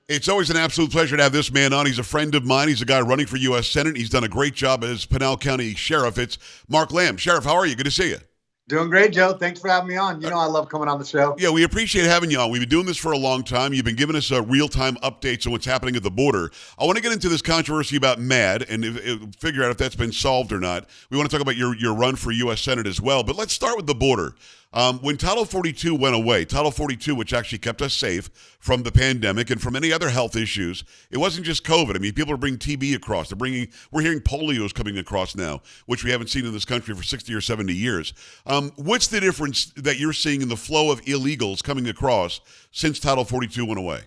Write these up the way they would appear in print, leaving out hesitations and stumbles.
It's always an absolute pleasure to have this man on. He's a friend of mine. He's a guy running for U.S. Senate. He's done a great job as Pinal County Sheriff. It's Mark Lamb. Sheriff, how are you? Good to see you. Doing great, Joe. Thanks for having me on. You know I love coming on the show. Yeah, we appreciate having you on. We've been doing this for a long time. You've been giving us real-time updates on what's happening at the border. I want to get into this controversy about MADD and figure out if that's been solved or not. We want to talk about your run for U.S. Senate as well. But let's start with the border. When Title 42 went away, Title 42, which actually kept us safe from the pandemic and from any other health issues, it wasn't just COVID. I mean, people are bringing TB across. We're hearing polio is coming across now, which we haven't seen in this country for 60 or 70 years. What's the difference that you're seeing in the flow of illegals coming across since Title 42 went away?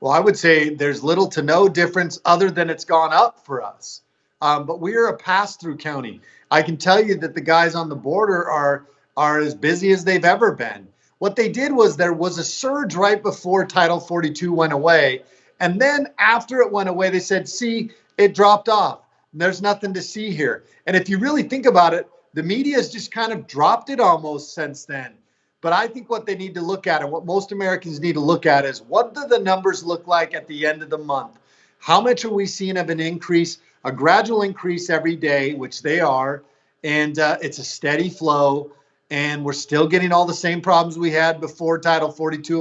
Well, I would say there's little to no difference other than it's gone up for us. But we are a pass-through county. I can tell you that the guys on the border are as busy as they've ever been. What they did was there was a surge right before Title 42 went away. And then after it went away, they said, see, it dropped off. There's nothing to see here. And if you really think about it, the media has just kind of dropped it almost since then. But I think what they need to look at and what most Americans need to look at is what do the numbers look like at the end of the month? How much are we seeing of an increase, a gradual increase every day, which they are, and it's a steady flow. And we're still getting all the same problems we had before Title 42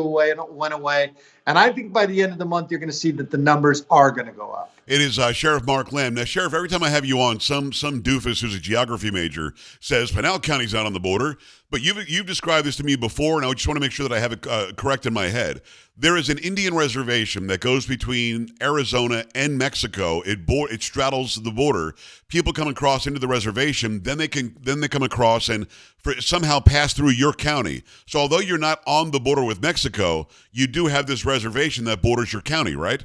went away. And I think by the end of the month, you're going to see that the numbers are going to go up. It is Sheriff Mark Lamb. Now, Sheriff, every time I have you on, some doofus who's a geography major says Pinal County's not on the border. But you've described this to me before, and I just want to make sure that I have it correct in my head. There is an Indian reservation that goes between Arizona and Mexico. It straddles the border. People come across into the reservation, then they come across and somehow pass through your county. So although you're not on the border with Mexico, you do have this reservation that borders your county, right?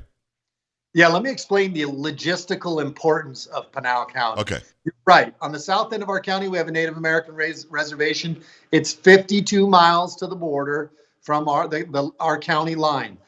Yeah, let me explain the logistical importance of Pinal County. Okay. You're right. On the south end of our county, we have a Native American reservation. It's 52 miles to the border from our county line.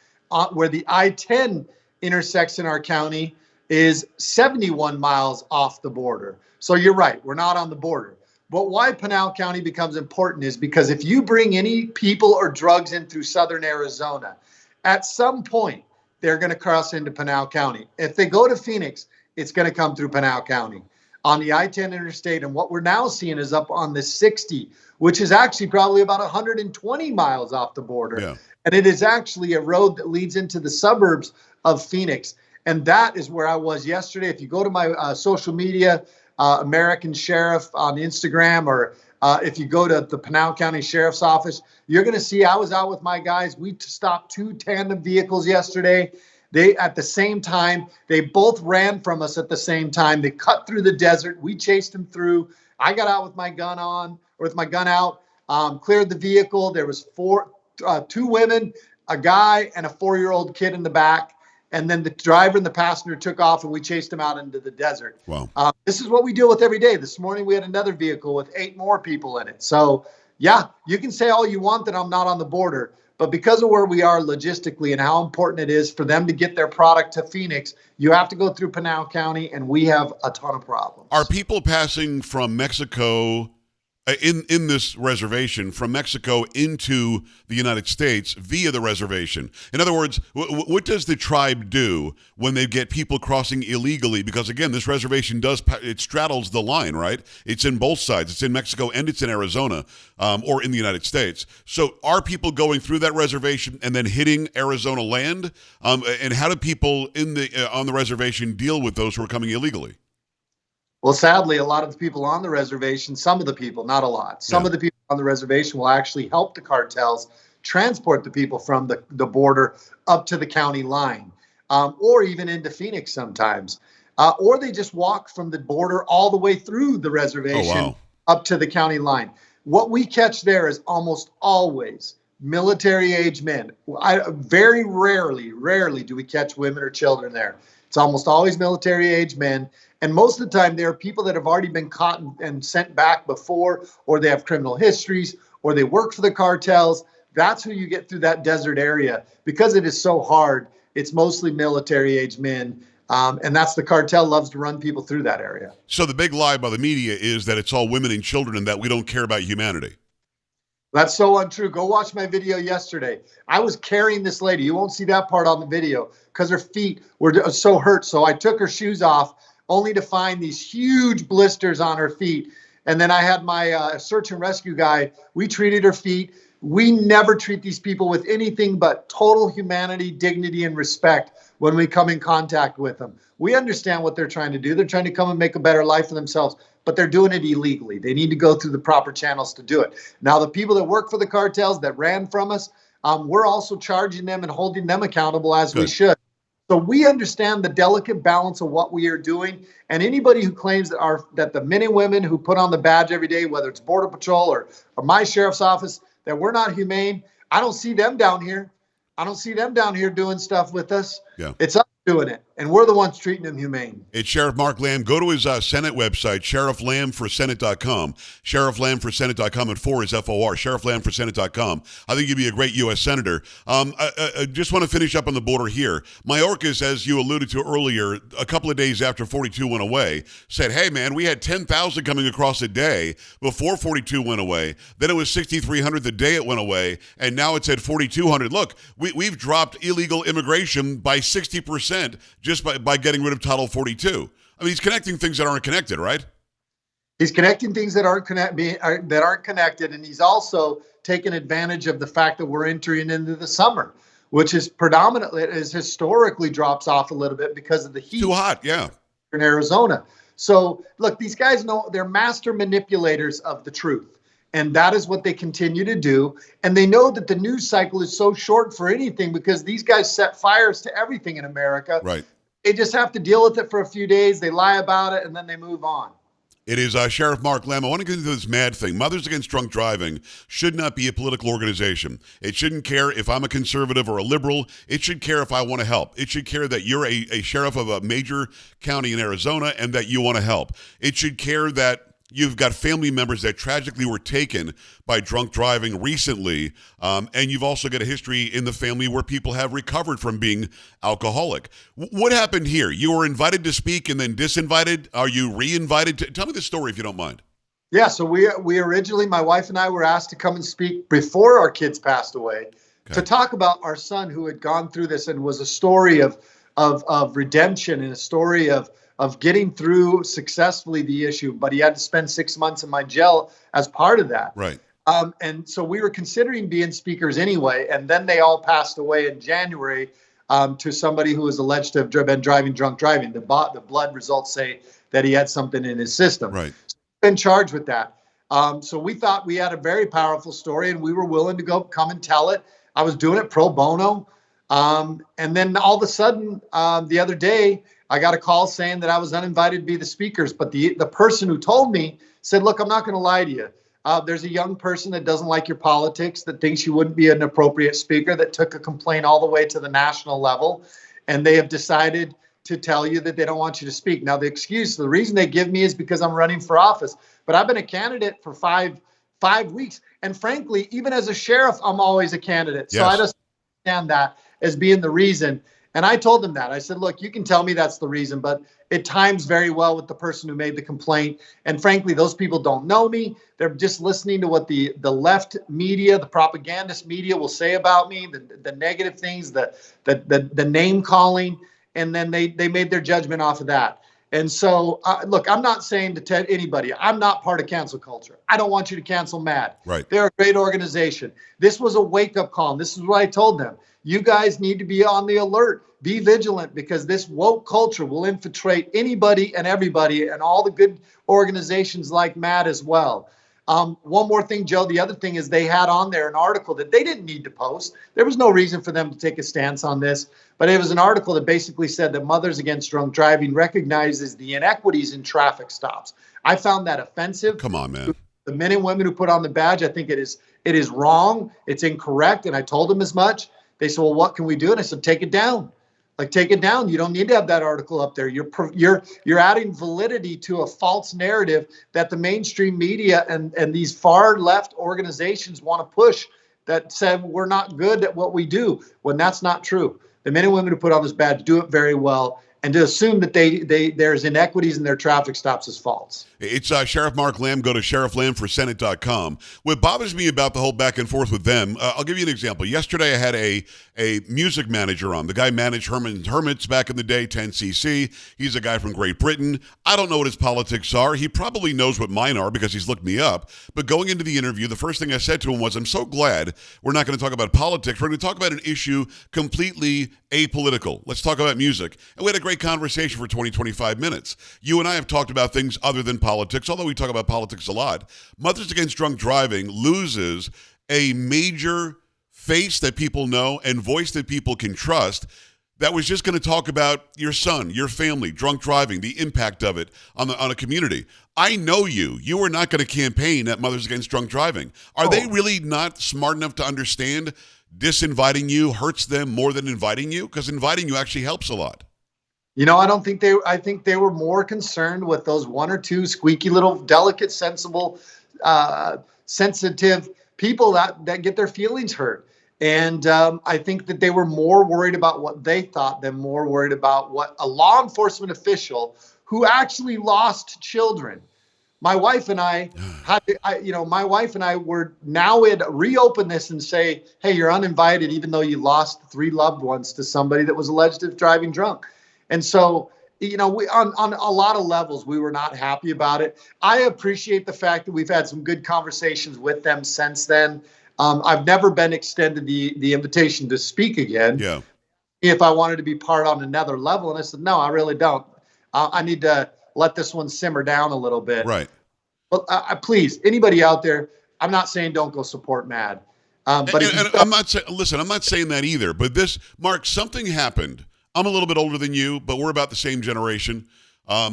Where the I-10 intersects in our county is 71 miles off the border. So you're right. We're not on the border. But why Pinal County becomes important is because if you bring any people or drugs in through southern Arizona, at some point, they're going to cross into Pinal County. If they go to Phoenix, it's going to come through Pinal County on the I-10 interstate. And what we're now seeing is up on the 60, which is actually probably about 120 miles off the border. Yeah. And it is actually a road that leads into the suburbs of Phoenix. And that is where I was yesterday. If you go to my social media, American Sheriff on Instagram, or if you go to the Pinal County Sheriff's Office, you're going to see I was out with my guys. We stopped 2 tandem vehicles yesterday. At the same time, they both ran from us at the same time. They cut through the desert. We chased them through. I got out with my gun out, cleared the vehicle. There was 2 women, a guy, and a 4-year-old kid in the back. And then the driver and the passenger took off, and we chased them out into the desert. Wow. This is what we deal with every day. This morning, we had another vehicle with 8 more people in it. So, yeah, you can say all you want that I'm not on the border. But because of where we are logistically and how important it is for them to get their product to Phoenix, you have to go through Pinal County, and we have a ton of problems. Are people passing from Mexico in this reservation from Mexico into the United States via the reservation? In other words, what does the tribe do when they get people crossing illegally? Because again, this reservation it straddles the line, right? It's in both sides. It's in Mexico and it's in Arizona, or in the United States. So are people going through that reservation and then hitting Arizona land? And how do people on the reservation deal with those who are coming illegally? Well, sadly, a lot of the people on the reservation, some of the people, not a lot, some of the people on the reservation will actually help the cartels transport the people from the border up to the county line, or even into Phoenix sometimes. Or they just walk from the border all the way through the reservation up to the county line. What we catch there is almost always military-age men. Very rarely do we catch women or children there. It's almost always military-age men. And most of the time, there are people that have already been caught and sent back before, or they have criminal histories, or they work for the cartels. That's who you get through that desert area. Because it is so hard, it's mostly military-age men. And that's the cartel loves to run people through that area. So the big lie by the media is that it's all women and children and that we don't care about humanity. That's so untrue. Go watch my video yesterday. I was carrying this lady. You won't see that part on the video because her feet were so hurt. So I took her shoes off only to find these huge blisters on her feet. And then I had my search and rescue guy. We treated her feet. We never treat these people with anything but total humanity, dignity, and respect when we come in contact with them. We understand what they're trying to do. They're trying to come and make a better life for themselves, but they're doing it illegally. They need to go through the proper channels to do it. Now, the people that work for the cartels that ran from us, we're also charging them and holding them accountable as we should. So we understand the delicate balance of what we are doing. And anybody who claims that the men and women who put on the badge every day, whether it's Border Patrol or my sheriff's office, that we're not humane, I don't see them down here. I don't see them down here doing stuff with us. Yeah. It's us doing it, and we're the ones treating them humane. It's Sheriff Mark Lamb. Go to his Senate website, sherifflambforsenate.com. Sherifflambforsenate.com, and 4 is F-O-R, sherifflambforsenate.com. I think you'd be a great U.S. Senator. I just want to finish up on the border here. Mayorkas, as you alluded to earlier, a couple of days after 42 went away, said, hey, man, we had 10,000 coming across a day before 42 went away. Then it was 6,300 the day it went away, and now it's at 4,200. Look, we've dropped illegal immigration by 60% just by getting rid of Title 42. I mean, he's connecting things that aren't connected, right? He's connecting things that aren't connected, and he's also taken advantage of the fact that we're entering into the summer, which is historically drops off a little bit because of the heat. Too hot, yeah. In Arizona. So look, these guys know they're master manipulators of the truth. And that is what they continue to do. And they know that the news cycle is so short for anything because these guys set fires to everything in America. Right. They just have to deal with it for a few days. They lie about it, and then they move on. It is Sheriff Mark Lamb. I want to get into this MADD thing. Mothers Against Drunk Driving should not be a political organization. It shouldn't care if I'm a conservative or a liberal. It should care if I want to help. It should care that you're a sheriff of a major county in Arizona and that you want to help. It should care that you've got family members that tragically were taken by drunk driving recently, and you've also got a history in the family where people have recovered from being alcoholic. What happened here? You were invited to speak and then disinvited. Are you re-invited? Tell me the story if you don't mind. Yeah, so we originally, my wife and I were asked to come and speak before our kids passed away to talk about our son who had gone through this and was a story of redemption and a story of getting through successfully the issue, but he had to spend 6 months in my jail as part of that. Right. And so we were considering being speakers anyway, and then they all passed away in January to somebody who was alleged to have been driving drunk driving. The blood results say that he had something in his system. Right. So been charged with that. So we thought we had a very powerful story, and we were willing to come and tell it. I was doing it pro bono. And then all of a sudden, the other day, I got a call saying that I was uninvited to be the speakers. But the person who told me said, look, I'm not going to lie to you. There's a young person that doesn't like your politics, that thinks you wouldn't be an appropriate speaker, that took a complaint all the way to the national level. And they have decided to tell you that they don't want you to speak. Now, the reason they give me is because I'm running for office. But I've been a candidate for five weeks. And frankly, even as a sheriff, I'm always a candidate. Yes. So I just understand that as being the reason. And I told them that. I said, look, you can tell me that's the reason, but it times very well with the person who made the complaint. And frankly, those people don't know me. They're just listening to what the left media, the propagandist media will say about me, the negative things, the name calling, and then they made their judgment off of that. And so, look, I'm not saying to anybody, I'm not part of cancel culture. I don't want you to cancel MADD. Right. They're a great organization. This was a wake-up call. And this is what I told them. You guys need to be on the alert. Be vigilant, because this woke culture will infiltrate anybody and everybody and all the good organizations like MADD as well. One more thing, Joe. The other thing is they had on there an article that they didn't need to post. There was no reason for them to take a stance on this, but it was an article that basically said that Mothers Against Drunk Driving recognizes the inequities in traffic stops. I found that offensive. Come on, man. The men and women who put on the badge, I think it is wrong. It's incorrect. And I told them as much. They said, well, what can we do? And I said, take it down. Like, take it down. You don't need to have that article up there. You're adding validity to a false narrative that the mainstream media and these far left organizations want to push, that said we're not good at what we do, when that's not true. The men and women who put on this badge do it very well, and to assume that there's inequities in their traffic stops is false. It's Sheriff Mark Lamb. Go to sherifflambforsenate.com. What bothers me about the whole back and forth with them, I'll give you an example. Yesterday I had a music manager on. The guy managed Hermits back in the day, 10cc. He's a guy from Great Britain. I don't know what his politics are. He probably knows what mine are because he's looked me up. But going into the interview, the first thing I said to him was, I'm so glad we're not going to talk about politics. We're going to talk about an issue completely apolitical. Let's talk about music. And we had a great conversation for 20, 25 minutes. You and I have talked about things other than politics, although we talk about politics a lot. Mothers Against Drunk Driving loses a major face that people know and voice that people can trust that was just going to talk about your son, your family, drunk driving, the impact of it on a community. I know you. You are not going to campaign at Mothers Against Drunk Driving. Are they really not smart enough to understand disinviting you hurts them more than inviting you? Because inviting you actually helps a lot. I think they were more concerned with those one or two squeaky little delicate, sensible, sensitive people that get their feelings hurt. And I think that they were more worried about what they thought than more worried about what a law enforcement official who actually lost children. My wife and I were now would reopen this and say, hey, you're uninvited, even though you lost 3 loved ones to somebody that was alleged of driving drunk. And so, we on a lot of levels, we were not happy about it. I appreciate the fact that we've had some good conversations with them since then. I've never been extended the invitation to speak again. Yeah. If I wanted to be part on another level. And I said, no, I really don't. I need to let this one simmer down a little bit. Right. But please, anybody out there, I'm not saying don't go support MADD. But I'm not saying that either. But Mark, something happened. I'm a little bit older than you, but we're about the same generation.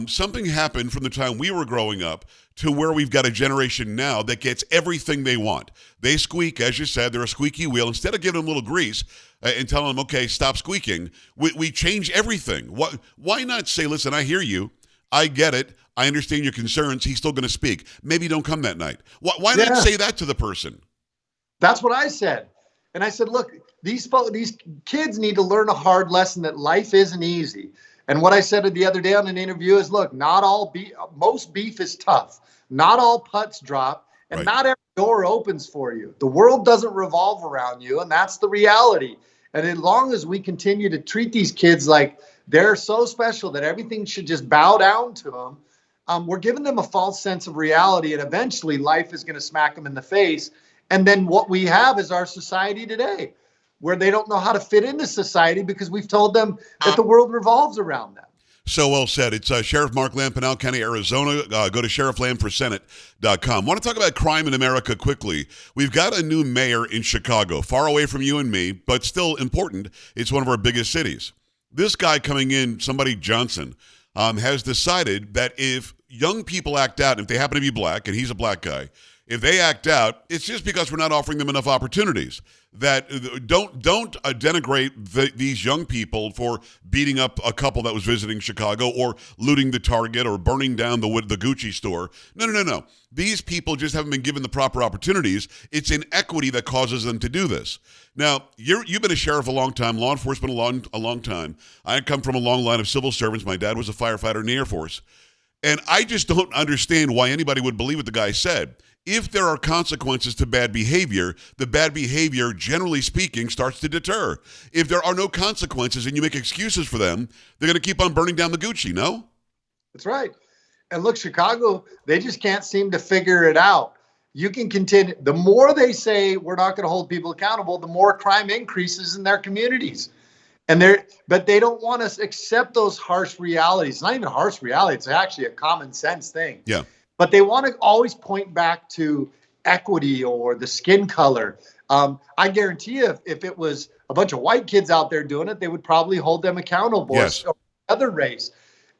Something happened from the time we were growing up to where we've got a generation now that gets everything they want. They squeak, as you said, they're a squeaky wheel. Instead of giving them a little grease and telling them, okay, stop squeaking, we change everything. Why not say, listen, I hear you. I get it. I understand your concerns. He's still going to speak. Maybe don't come that night. Why not say that to the person? That's what I said. And I said, look, these kids need to learn a hard lesson that life isn't easy. And what I said the other day on an interview is, look, most beef is tough. Not all putts drop, and not every door opens for you. The world doesn't revolve around you, and that's the reality. And as long as we continue to treat these kids like they're so special that everything should just bow down to them, we're giving them a false sense of reality, and eventually life is going to smack them in the face. And then what we have is our society today, where they don't know how to fit into society because we've told them that the world revolves around them. So well said. It's Sheriff Mark Lamb, Pinal County, Arizona. Go to sherifflambforsenate.com. Want to talk about crime in America quickly. We've got a new mayor in Chicago, far away from you and me, but still important. It's one of our biggest cities. This guy coming in, somebody Johnson, has decided that if young people act out, if they happen to be black, and he's a black guy, if they act out, it's just because we're not offering them enough opportunities. That don't denigrate these young people for beating up a couple that was visiting Chicago or looting the Target or burning down the Gucci store. No. These people just haven't been given the proper opportunities. It's inequity that causes them to do this. Now, you've been a sheriff a long time, law enforcement a long time. I come from a long line of civil servants. My dad was a firefighter in the Air Force. And I just don't understand why anybody would believe what the guy said. If there are consequences to bad behavior, the bad behavior, generally speaking, starts to deter. If there are no consequences and you make excuses for them, they're going to keep on burning down the Gucci, no? That's right. And look, Chicago, they just can't seem to figure it out. You can continue. The more they say we're not going to hold people accountable, the more crime increases in their communities. But they don't want us to accept those harsh realities. It's not even a harsh reality. It's actually a common sense thing. Yeah. But they want to always point back to equity or the skin color. I guarantee you, if it was a bunch of white kids out there doing it, they would probably hold them accountable. Yes. Or other race.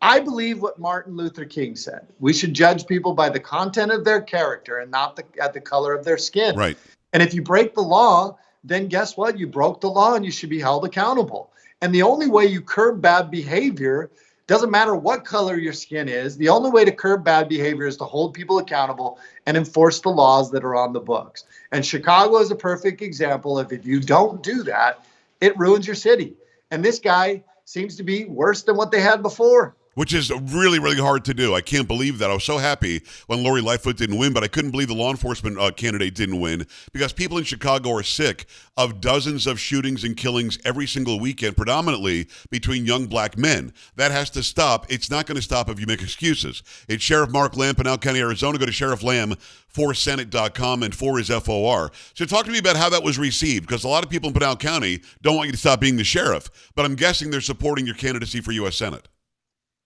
I believe what Martin Luther King said. We should judge people by the content of their character and not at the color of their skin. Right. And if you break the law, then guess what? You broke the law and you should be held accountable. And the only way you curb bad behavior, doesn't matter what color your skin is, the only way to curb bad behavior is to hold people accountable and enforce the laws that are on the books. And Chicago is a perfect example of if you don't do that, it ruins your city. And this guy seems to be worse than what they had before. Which is really, really hard to do. I can't believe that. I was so happy when Lori Lightfoot didn't win, but I couldn't believe the law enforcement candidate didn't win because people in Chicago are sick of dozens of shootings and killings every single weekend, predominantly between young black men. That has to stop. It's not going to stop if you make excuses. It's Sheriff Mark Lamb, Pinal County, Arizona. Go to Sheriff Lamb for Senate.com, and 4 is FOR. So talk to me about how that was received, because a lot of people in Pinal County don't want you to stop being the sheriff, but I'm guessing they're supporting your candidacy for U.S. Senate.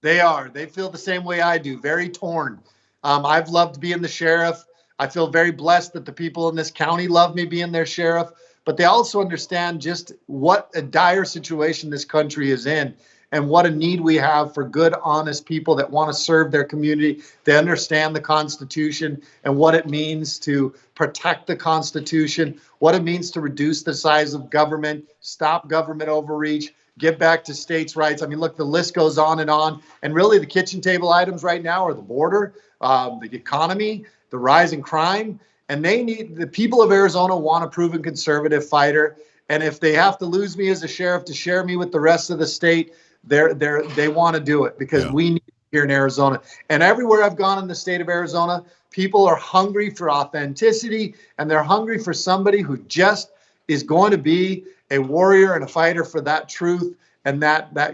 They are. They feel the same way I do, very torn. I've loved being the sheriff. I feel very blessed that the people in this county love me being their sheriff, but they also understand just what a dire situation this country is in and what a need we have for good, honest people that want to serve their community. They understand the Constitution and what it means to protect the Constitution, what it means to reduce the size of government, stop government overreach, get back to states' rights. I mean, look, the list goes on. And really, the kitchen table items right now are the border, the economy, the rise in crime. And the people of Arizona want a proven conservative fighter. And if they have to lose me as a sheriff to share me with the rest of the state, they want to do it because we need it here in Arizona. And everywhere I've gone in the state of Arizona, people are hungry for authenticity, and they're hungry for somebody who just is going to be a warrior and a fighter for that truth and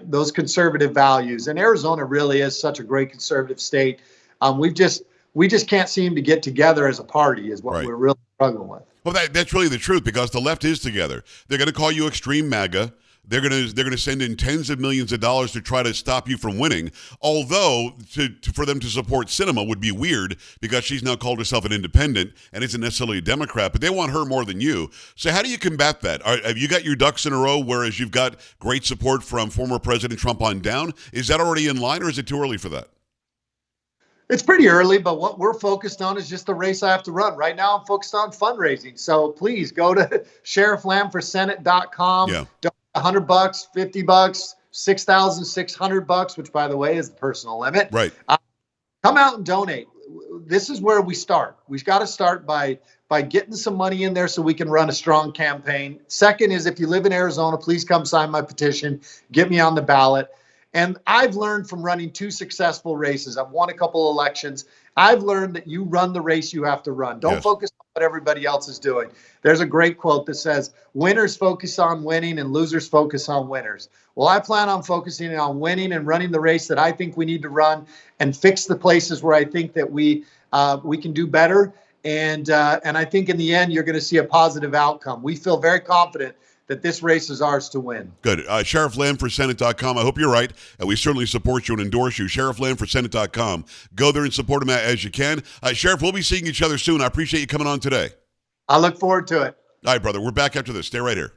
those conservative values. And Arizona really is such a great conservative state. We just can't seem to get together as a party is what we're really struggling with. Well, that's really the truth, because the left is together. They're going to call you extreme MAGA. They're going to send in tens of millions of dollars to try to stop you from winning. Although for them to support Sinema would be weird, because she's now called herself an independent and isn't necessarily a Democrat, but they want her more than you. So how do you combat that? Have you got your ducks in a row, whereas you've got great support from former President Trump on down? Is that already in line, or is it too early for that? It's pretty early, but what we're focused on is just the race I have to run. Right now, I'm focused on fundraising. So please go to sherifflambforsenate.com. Yeah. $100, $50, $6,600, which, by the way, is the personal limit. Right. Come out and donate. This is where we start. We've got to start by getting some money in there so we can run a strong campaign. Second is, if you live in Arizona, please come sign my petition. Get me on the ballot. And I've learned from running 2 successful races. I've won a couple elections. I've learned that you run the race you have to run. Don't focus on what everybody else is doing. There's a great quote that says, winners focus on winning and losers focus on winners. Well, I plan on focusing on winning and running the race that I think we need to run and fix the places where I think that we can do better. And I think in the end, you're going to see a positive outcome. We feel very confident that this race is ours to win. Good. Sheriff Lamb for Senate.com. I hope you're right. And we certainly support you and endorse you. Sheriff Lamb for Senate.com. Go there and support him as you can. Sheriff, we'll be seeing each other soon. I appreciate you coming on today. I look forward to it. All right, brother. We're back after this. Stay right here.